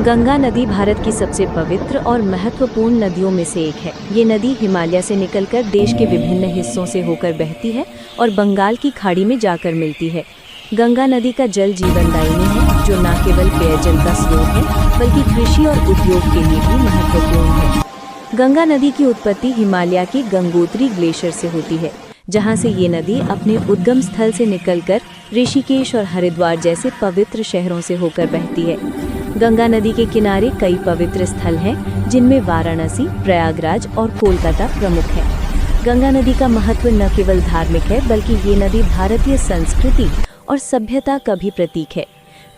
गंगा नदी भारत की सबसे पवित्र और महत्वपूर्ण नदियों में से एक है। ये नदी हिमालय से निकलकर देश के विभिन्न हिस्सों से होकर बहती है और बंगाल की खाड़ी में जाकर मिलती है। गंगा नदी का जल जीवनदायिनी है, जो न केवल पेयजल का स्रोत है बल्कि कृषि और उद्योग के लिए भी महत्वपूर्ण है। गंगा नदी की उत्पत्ति हिमालय की गंगोत्री ग्लेशियर से होती है, जहाँ से ये नदी अपने उद्गम स्थल से निकलकर ऋषिकेश और हरिद्वार जैसे पवित्र शहरों से होकर बहती है। गंगा नदी के किनारे कई पवित्र स्थल हैं, जिनमें वाराणसी, प्रयागराज और कोलकाता प्रमुख हैं। गंगा नदी का महत्व न केवल धार्मिक है, बल्कि ये नदी भारतीय संस्कृति और सभ्यता का भी प्रतीक है।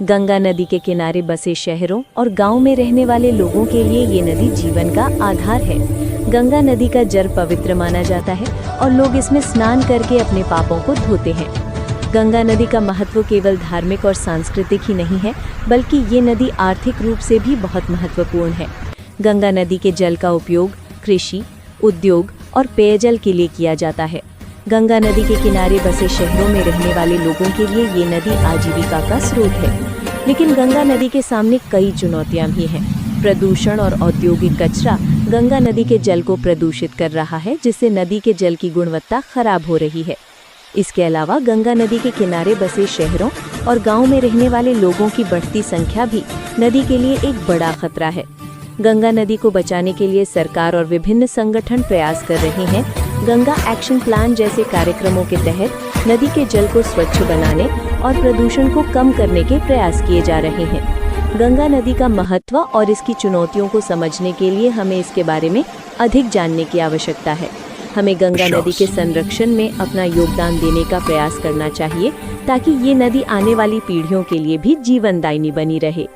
गंगा नदी के किनारे बसे शहरों और गांव में रहने वाले लोगों के लिए ये नदी जीवन का आधार है। गंगा नदी का जल पवित्र माना जाता है और लोग इसमें स्नान करके अपने पापों को धोते हैं। गंगा नदी का महत्व केवल धार्मिक और सांस्कृतिक ही नहीं है, बल्कि ये नदी आर्थिक रूप से भी बहुत महत्वपूर्ण है। गंगा नदी के जल का उपयोग कृषि, उद्योग और पेयजल के लिए किया जाता है। गंगा नदी के किनारे बसे शहरों में रहने वाले लोगों के लिए ये नदी आजीविका का स्रोत है। लेकिन गंगा नदी के सामने कई चुनौतियां भी हैं। प्रदूषण और औद्योगिक कचरा गंगा नदी के जल को प्रदूषित कर रहा है, जिससे नदी के जल की गुणवत्ता खराब हो रही है। इसके अलावा गंगा नदी के किनारे बसे शहरों और गांव में रहने वाले लोगों की बढ़ती संख्या भी नदी के लिए एक बड़ा खतरा है। गंगा नदी को बचाने के लिए सरकार और विभिन्न संगठन प्रयास कर रहे हैं। गंगा एक्शन प्लान जैसे कार्यक्रमों के तहत नदी के जल को स्वच्छ बनाने और प्रदूषण को कम करने के प्रयास किए जा रहे हैं। गंगा नदी का महत्व और इसकी चुनौतियों को समझने के लिए हमें इसके बारे में अधिक जानने की आवश्यकता है। हमें गंगा नदी के संरक्षण में अपना योगदान देने का प्रयास करना चाहिए, ताकि ये नदी आने वाली पीढ़ियों के लिए भी जीवनदायिनी बनी रहे।